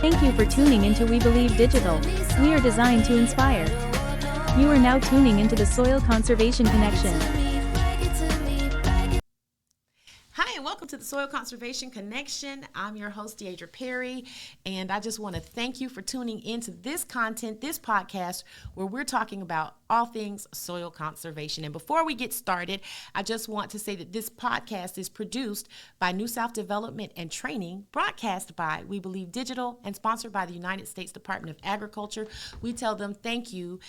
Thank you for tuning into We Believe Digital. We are designed to inspire. You are now tuning into the Soil Conservation Connection. Hi, and welcome to the Soil Conservation Connection. I'm your host, Deidre Perry, and I just want to thank you for tuning into this content, this podcast, where we're talking about all things soil conservation. And before we get started, I just want to say that this podcast is produced by New South Development and Training, broadcast by We Believe Digital, and sponsored by the United States Department of Agriculture. We tell them thank you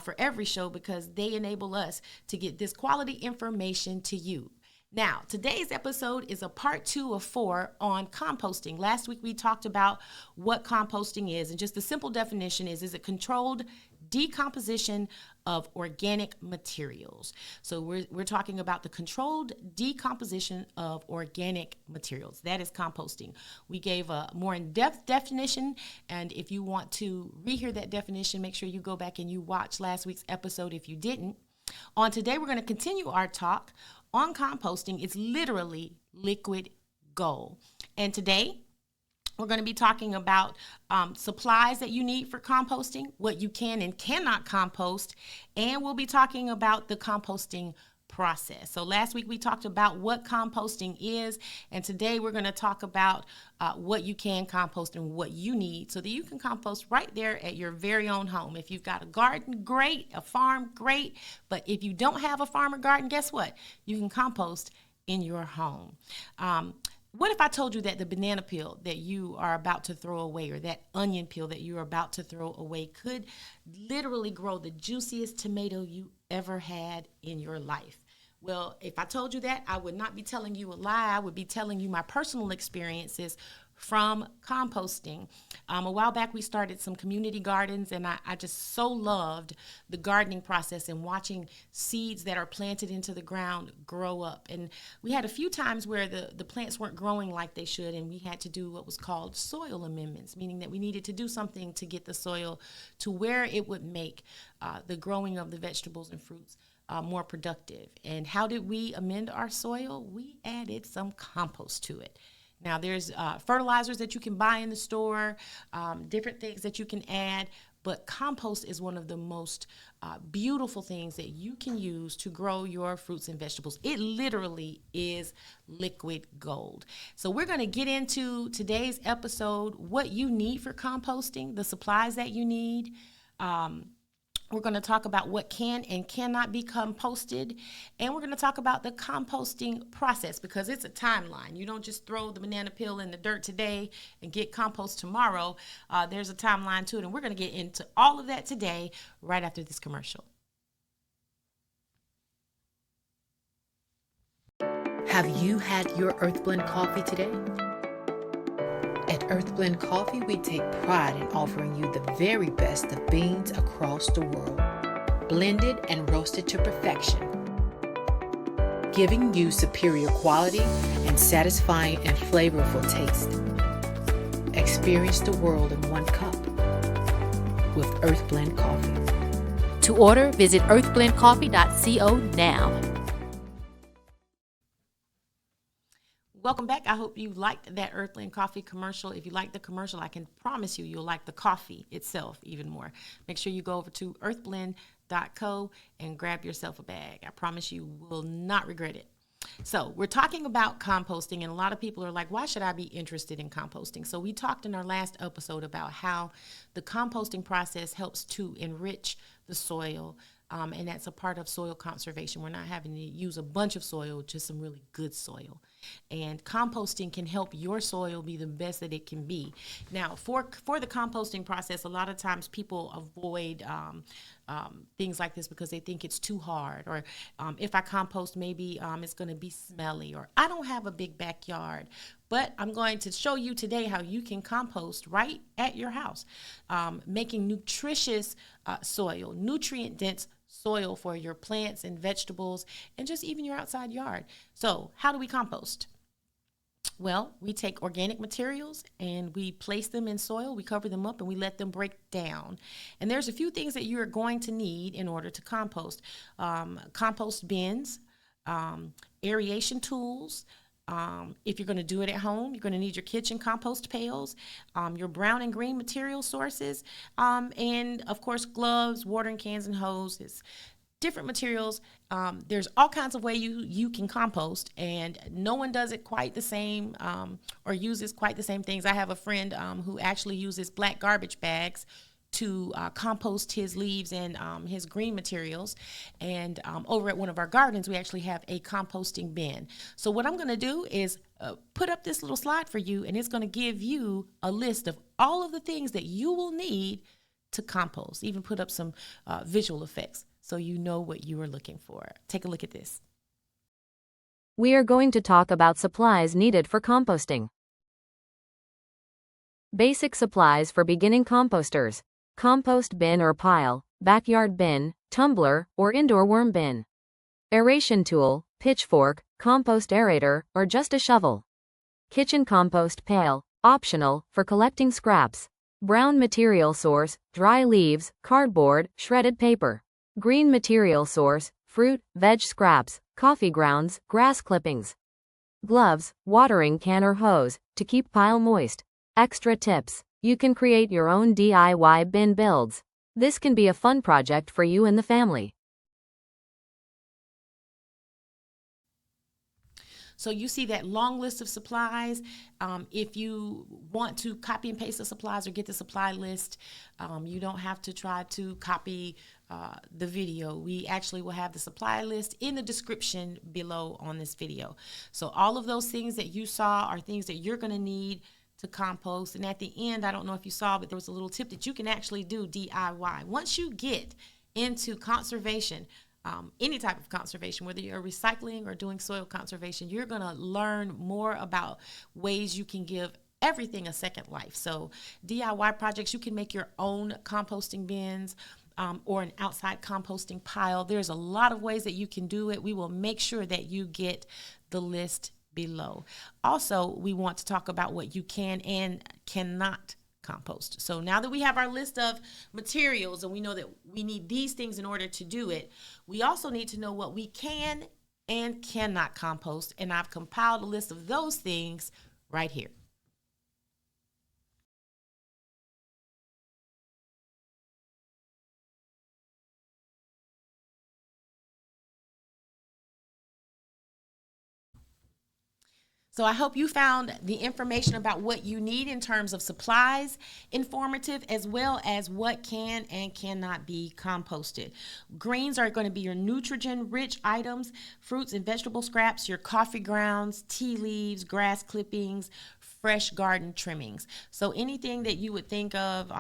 for every show because they enable us to get this quality information to you. Now, today's episode is a part 2 of 4 on composting. Last week, we talked about what composting is, and just the simple definition is a controlled decomposition of organic materials. So we're talking about the controlled decomposition of organic materials. That is composting. We gave a more in-depth definition, and if you want to rehear that definition, make sure you go back and you watch last week's episode if you didn't. On today, we're going to continue our talk on composting. It's literally liquid gold. And today, we're going to be talking about supplies that you need for composting, what you can and cannot compost, and we'll be talking about the composting process. So last week we talked about what composting is, and today we're going to talk about what you can compost and what you need so that you can compost right there at your very own home. If you've got a garden, great. A farm, great. But if you don't have a farm or garden, guess what? You can compost in your home. What if I told you that the banana peel that you are about to throw away or that onion peel that you are about to throw away could literally grow the juiciest tomato you ever had in your life? Well, if I told you that, I would not be telling you a lie. I would be telling you my personal experiences from composting. A while back, we started some community gardens, and I just so loved the gardening process and watching seeds that are planted into the ground grow up. And we had a few times where the plants weren't growing like they should, and we had to do what was called soil amendments, meaning that we needed to do something to get the soil to where it would make the growing of the vegetables and fruits more productive. And how did we amend our soil? We added some compost to it. Now, there's fertilizers that you can buy in the store, different things that you can add, but compost is one of the most beautiful things that you can use to grow your fruits and vegetables. It literally is liquid gold. So we're going to get into today's episode, what you need for composting, the supplies that you need. We're going to talk about what can and cannot be composted, and we're going to talk about the composting process because it's a timeline. You don't just throw the banana peel in the dirt today and get compost tomorrow. There's a timeline to it, and we're going to get into all of that today right after this commercial. Have you had your Earth Blend coffee today? At Earth Blend Coffee, we take pride in offering you the very best of beans across the world, blended and roasted to perfection, giving you superior quality and satisfying and flavorful taste. Experience the world in one cup with Earth Blend Coffee. To order, visit earthblendcoffee.co now. Welcome back. I hope you liked that Earthland Coffee commercial. If you like the commercial, I can promise you'll like the coffee itself even more. Make sure you go over to earthblend.co and grab yourself a bag. I promise you will not regret it. So we're talking about composting, and a lot of people are like, why should I be interested in composting? So we talked in our last episode about how the composting process helps to enrich the soil, and that's a part of soil conservation. We're not having to use a bunch of soil, just some really good soil. And composting can help your soil be the best that it can be. Now, for the composting process, a lot of times people avoid things like this because they think it's too hard, or if I compost, maybe it's going to be smelly, or I don't have a big backyard. But I'm going to show you today how you can compost right at your house, making nutritious soil, nutrient-dense soil for your plants and vegetables, and just even your outside yard. So how do we compost? Well, we take organic materials and we place them in soil, we cover them up, and we let them break down. And there's a few things that you're going to need in order to compost. Compost bins, aeration tools, If you're going to do it at home, you're going to need your kitchen compost pails, your brown and green material sources, and of course gloves, watering cans, and hoses. Different materials. There's all kinds of ways you can compost, and no one does it quite the same or uses quite the same things. I have a friend who actually uses black garbage bags to compost his leaves and his green materials. And over at one of our gardens, we actually have a composting bin. So what I'm going to do is put up this little slide for you, and it's going to give you a list of all of the things that you will need to compost. Even put up some visual effects so you know what you are looking for. Take a look at this. We are going to talk about supplies needed for composting. Basic supplies for beginning composters: compost bin or pile, backyard bin, tumbler, or indoor worm bin. Aeration tool, pitchfork, compost aerator, or just a shovel. Kitchen compost pail, optional, for collecting scraps. Brown material source, dry leaves, cardboard, shredded paper. Green material source, fruit, veg scraps, coffee grounds, grass clippings. Gloves, watering can or hose, to keep pile moist. Extra tips: you can create your own DIY bin builds. This can be a fun project for you and the family. So you see that long list of supplies. If you want to copy and paste the supplies or get the supply list, you don't have to try to copy the video. We actually will have the supply list in the description below on this video. So all of those things that you saw are things that you're going to need to compost. And at the end, I don't know if you saw, but there was a little tip that you can actually do DIY. Once you get into conservation, any type of conservation, whether you're recycling or doing soil conservation, you're going to learn more about ways you can give everything a second life. So DIY projects, you can make your own composting bins or an outside composting pile. There's a lot of ways that you can do it. We will make sure that you get the list below. Also, we want to talk about what you can and cannot compost. So now that we have our list of materials and we know that we need these things in order to do it, we also need to know what we can and cannot compost. And I've compiled a list of those things right here. So I hope you found the information about what you need in terms of supplies informative, as well as what can and cannot be composted. Greens are going to be your nutrient-rich items, fruits and vegetable scraps, your coffee grounds, tea leaves, grass clippings, fresh garden trimmings. So anything that you would think of,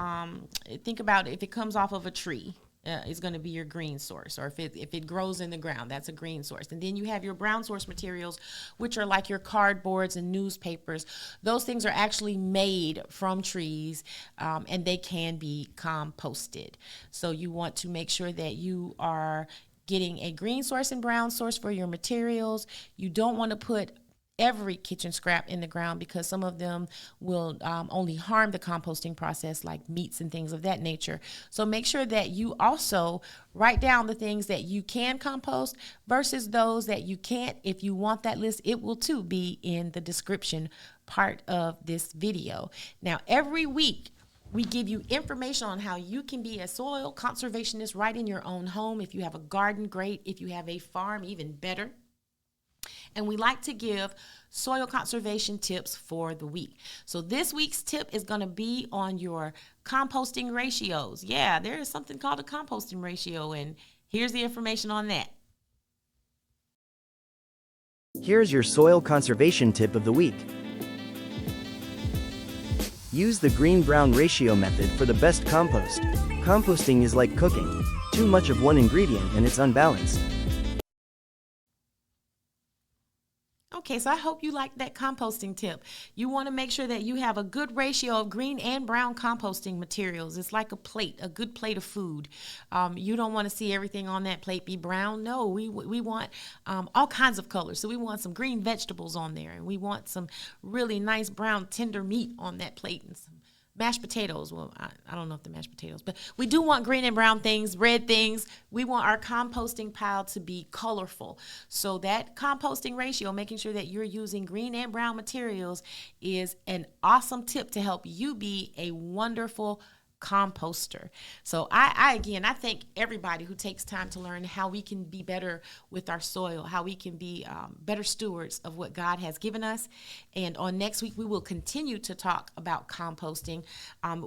think about if it comes off of a tree. Is going to be your green source, or if it grows in the ground, that's a green source. And then you have your brown source materials, which are like your cardboards and newspapers. Those things are actually made from trees, and they can be composted. So you want to make sure that you are getting a green source and brown source for your materials. You don't want to put every kitchen scrap in the ground, because some of them will only harm the composting process, like meats and things of that nature. So make sure that you also write down the things that you can compost versus those that you can't. If you want that list, it will too be in the description part of this video. Now, every week we give you information on how you can be a soil conservationist right in your own home. If you have a garden, great. If you have a farm, even better. And we like to give soil conservation tips for the week. So this week's tip is going to be on your composting ratios. Yeah, there is something called a composting ratio, and here's the information on that. Here's your soil conservation tip of the week. Use the green-brown ratio method for the best compost. Composting is like cooking. Too much of one ingredient and it's unbalanced. Okay, so I hope you like that composting tip. You want to make sure that you have a good ratio of green and brown composting materials. It's like a plate, a good plate of food. You don't want to see everything on that plate be brown. No, we want all kinds of colors. So we want some green vegetables on there, and we want some really nice brown tender meat on that plate, and some mashed potatoes. Well, I don't know if the mashed potatoes, but we do want green and brown things, red things. We want our composting pile to be colorful. So that composting ratio, making sure that you're using green and brown materials, is an awesome tip to help you be a wonderful composter. So I thank everybody who takes time to learn how we can be better with our soil, how we can be better stewards of what God has given us. And on next week, we will continue to talk about composting.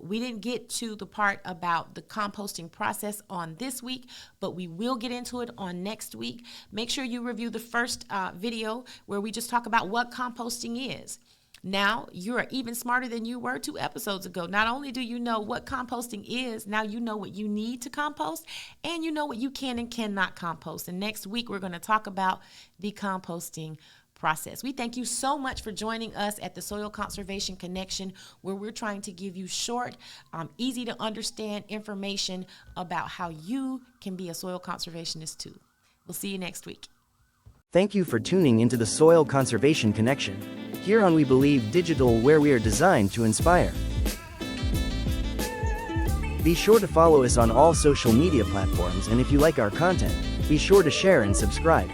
We didn't get to the part about the composting process on this week, but we will get into it on next week. Make sure you review the first video where we just talk about what composting is. Now you're even smarter than you were 2 episodes ago. Not only do you know what composting is, now you know what you need to compost, and you know what you can and cannot compost. And next week, we're going to talk about the composting process. We thank you so much for joining us at the Soil Conservation Connection, where we're trying to give you short, easy to understand information about how you can be a soil conservationist too. We'll see you next week. Thank you for tuning into the Soil Conservation Connection. Here on We Believe Digital, where we are designed to inspire. Be sure to follow us on all social media platforms, and if you like our content, be sure to share and subscribe.